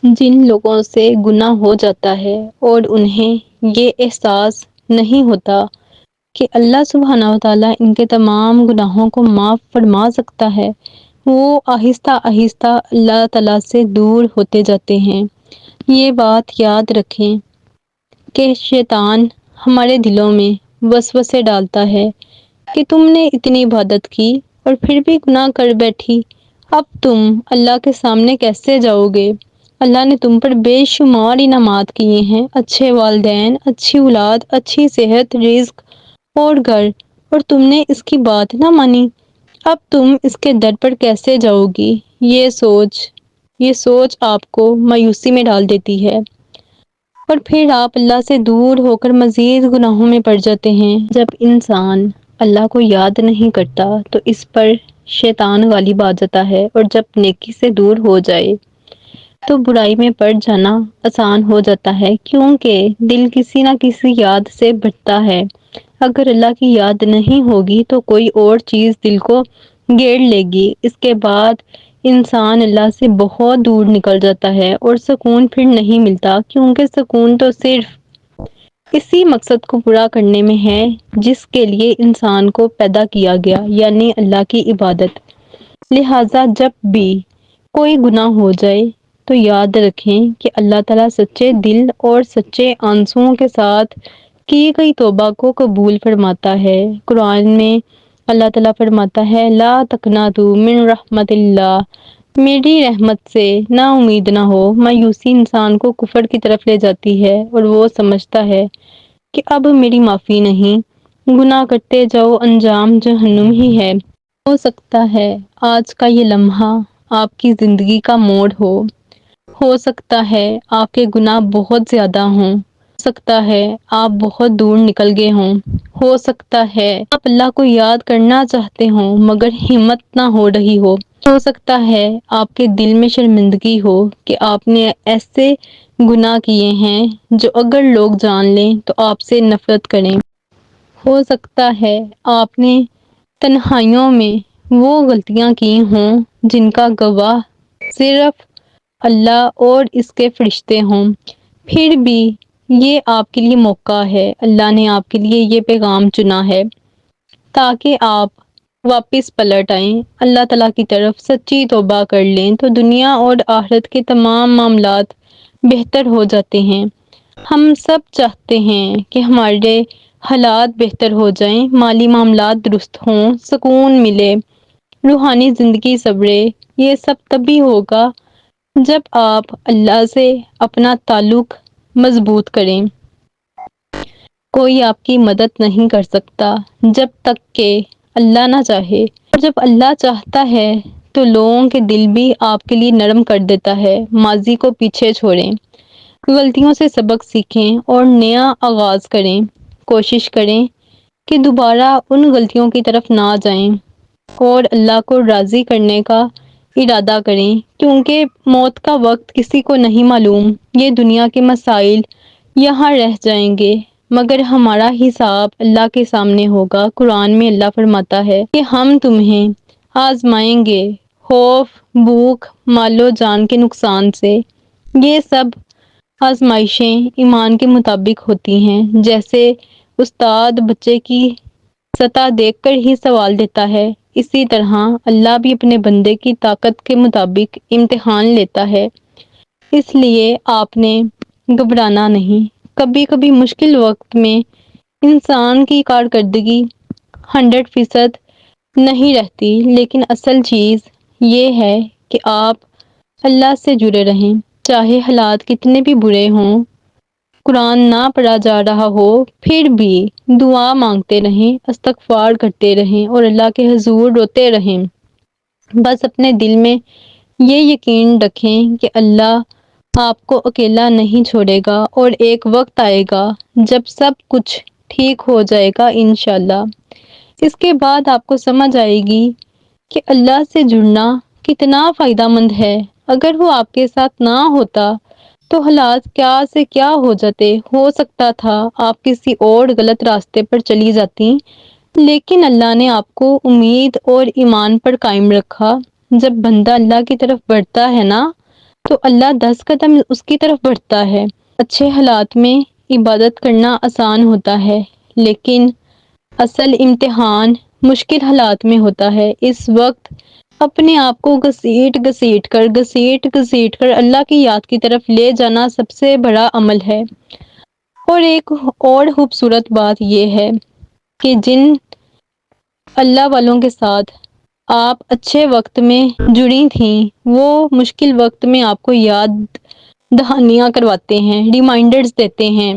جن لوگوں سے گناہ ہو جاتا ہے اور انہیں یہ احساس نہیں ہوتا کہ اللہ سبحانہ و تعالیٰ ان کے تمام گناہوں کو معاف فرما سکتا ہے، وہ آہستہ آہستہ اللہ تعالیٰ سے دور ہوتے جاتے ہیں۔ یہ بات یاد رکھیں کہ شیطان ہمارے دلوں میں وسوسے ڈالتا ہے کہ تم نے اتنی عبادت کی اور پھر بھی گناہ کر بیٹھی، اب تم اللہ کے سامنے کیسے جاؤ گے؟ اللہ نے تم پر بے شمار انعامات کیے ہیں، اچھے والدین، اچھی اولاد، اچھی صحت، رزق اور گھر، اور تم نے اس کی بات نہ مانی، اب تم اس کے در پر کیسے جاؤ گی؟ یہ سوچ آپ کو مایوسی میں ڈال دیتی ہے اور پھر آپ اللہ سے دور ہو کر مزید گناہوں میں پڑ جاتے ہیں۔ جب انسان اللہ کو یاد نہیں کرتا تو اس پر شیطان غالب آ جاتا ہے، اور جب نیکی سے دور ہو جائے تو برائی میں پڑ جانا آسان ہو جاتا ہے، کیونکہ دل کسی نہ کسی یاد سے بھٹکتا ہے۔ اگر اللہ کی یاد نہیں ہوگی تو کوئی اور چیز دل کو گھیر لے گی، اس کے بعد انسان اللہ سے بہت دور نکل جاتا ہے اور سکون پھر نہیں ملتا، کیونکہ سکون تو صرف اسی مقصد کو پورا کرنے میں ہے جس کے لیے انسان کو پیدا کیا گیا، یعنی اللہ کی عبادت۔ لہٰذا جب بھی کوئی گناہ ہو جائے تو یاد رکھیں کہ اللہ تعالیٰ سچے دل اور سچے آنسوؤں کے ساتھ کی گئی توبہ کو قبول فرماتا ہے۔ قرآن میں اللہ تعالیٰ فرماتا ہے، لا تقنطوا من رحمت اللہ، میری رحمت سے نا امید نہ ہو۔ مایوسی انسان کو کفر کی طرف لے جاتی ہے اور وہ سمجھتا ہے کہ اب میری معافی نہیں، گناہ کرتے جاؤ، انجام جہنم ہی ہے۔ ہو سکتا ہے آج کا یہ لمحہ آپ کی زندگی کا موڑ ہو سکتا ہے آپ کے گناہ بہت زیادہ ہوں، ہو سکتا ہے آپ بہت دور نکل گئے ہوں، ہو سکتا ہے آپ اللہ کو یاد کرنا چاہتے ہوں مگر ہمت نہ ہو رہی ہو سکتا ہے آپ کے دل میں شرمندگی ہو کہ آپ نے ایسے گناہ کیے ہیں جو اگر لوگ جان لیں تو آپ سے نفرت کریں۔ ہو سکتا ہے آپ نے تنہائیوں میں وہ غلطیاں کی ہوں جن کا گواہ صرف اللہ اور اس کے فرشتے ہوں، پھر بھی یہ آپ کے لیے موقع ہے، اللہ نے آپ کے لیے یہ پیغام چنا ہے تاکہ آپ واپس پلٹ آئیں، اللہ تعالیٰ کی طرف سچی توبہ کر لیں تو دنیا اور آخرت کے تمام معاملات بہتر ہو جاتے ہیں۔ ہم سب چاہتے ہیں کہ ہمارے حالات بہتر ہو جائیں، مالی معاملات درست ہوں، سکون ملے، روحانی زندگی سنورے۔ یہ سب تبھی ہوگا جب آپ اللہ سے اپنا تعلق مضبوط کریں۔ کوئی آپ کی مدد نہیں کر سکتا جب تک کہ اللہ نہ چاہے، اور جب اللہ چاہتا ہے تو لوگوں کے دل بھی آپ کے لیے نرم کر دیتا ہے۔ ماضی کو پیچھے چھوڑیں، غلطیوں سے سبق سیکھیں اور نیا آغاز کریں۔ کوشش کریں کہ دوبارہ ان غلطیوں کی طرف نہ جائیں اور اللہ کو راضی کرنے کا ارادہ کریں، کیونکہ موت کا وقت کسی کو نہیں معلوم۔ یہ دنیا کے مسائل یہاں رہ جائیں گے مگر ہمارا حساب اللہ کے سامنے ہوگا۔ قرآن میں اللہ فرماتا ہے کہ ہم تمہیں آزمائیں گے خوف، بھوک، مال و جان کے نقصان سے۔ یہ سب آزمائشیں ایمان کے مطابق ہوتی ہیں، جیسے استاد بچے کی سطح دیکھ کر ہی سوال دیتا ہے، اسی طرح اللہ بھی اپنے بندے کی طاقت کے مطابق امتحان لیتا ہے۔ اس لیے آپ نے گھبرانا نہیں۔ کبھی کبھی مشکل وقت میں انسان کی کارکردگی 100% نہیں رہتی، لیکن اصل چیز یہ ہے کہ آپ اللہ سے جڑے رہیں، چاہے حالات کتنے بھی برے ہوں، قرآن نہ پڑھا جا رہا ہو پھر بھی دعا مانگتے رہیں، استغفار کرتے رہیں اور اللہ کے حضور روتے رہیں۔ بس اپنے دل میں یہ یقین رکھیں کہ اللہ آپ کو اکیلا نہیں چھوڑے گا، اور ایک وقت آئے گا جب سب کچھ ٹھیک ہو جائے گا انشاءاللہ۔ اس کے بعد آپ کو سمجھ آئے گی کہ اللہ سے جڑنا کتنا فائدہ مند ہے۔ اگر وہ آپ کے ساتھ نہ ہوتا تو حالات کیا سے کیا ہو جاتے، ہو سکتا تھا آپ کسی اور غلط راستے پر چلی جاتی، لیکن اللہ نے آپ کو امید اور ایمان پر قائم رکھا۔ جب بندہ اللہ کی طرف بڑھتا ہے نا تو اللہ 10 قدم اس کی طرف بڑھتا ہے۔ اچھے حالات میں عبادت کرنا آسان ہوتا ہے، لیکن اصل امتحان مشکل حالات میں ہوتا ہے۔ اس وقت اپنے آپ کو گھسیٹ کر اللہ کی یاد کی طرف لے جانا سب سے بڑا عمل ہے۔ اور ایک اور خوبصورت بات یہ ہے کہ جن اللہ والوں کے ساتھ آپ اچھے وقت میں جڑی تھیں، وہ مشکل وقت میں آپ کو یاد دہانیاں کرواتے ہیں، ریمائنڈرز دیتے ہیں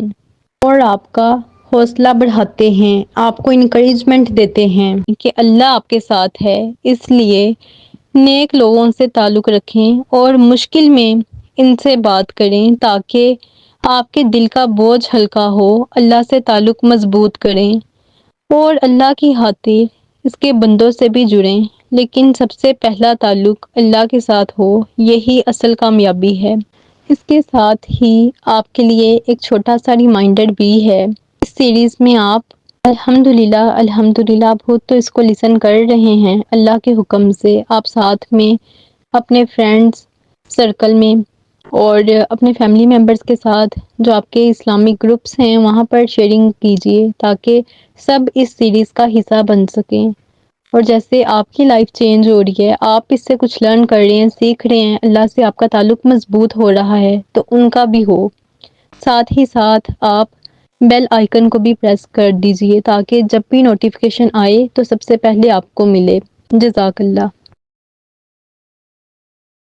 اور آپ کا حوصلہ بڑھاتے ہیں، آپ کو انکریجمنٹ دیتے ہیں کہ اللہ آپ کے ساتھ ہے۔ اس لیے نیک لوگوں سے تعلق رکھیں اور مشکل میں ان سے بات کریں تاکہ آپ کے دل کا بوجھ ہلکا ہو۔ اللہ سے تعلق مضبوط کریں اور اللہ کی خاطر اس کے بندوں سے بھی جڑیں، لیکن سب سے پہلا تعلق اللہ کے ساتھ ہو، یہی اصل کامیابی ہے۔ اس کے ساتھ ہی آپ کے لیے ایک چھوٹا سا ریمائنڈر بھی ہے۔ اس سیریز میں آپ الحمدللہ آپ خود تو اس کو لسن کر رہے ہیں اللہ کے حکم سے، آپ ساتھ میں اپنے فرینڈز سرکل میں اور اپنے فیملی ممبرز کے ساتھ جو آپ کے اسلامک گروپس ہیں وہاں پر شیئرنگ کیجئے تاکہ سب اس سیریز کا حصہ بن سکیں۔ اور جیسے آپ کی لائف چینج ہو رہی ہے، آپ اس سے کچھ لرن کر رہے ہیں، سیکھ رہے ہیں، اللہ سے آپ کا تعلق مضبوط ہو رہا ہے، تو ان کا بھی ہو۔ ساتھ ہی ساتھ آپ بیل آئیکن کو بھی پریس کر دیجئے تاکہ جب بھی نوٹیفیکیشن آئے تو سب سے پہلے آپ کو ملے۔ جزاک اللہ۔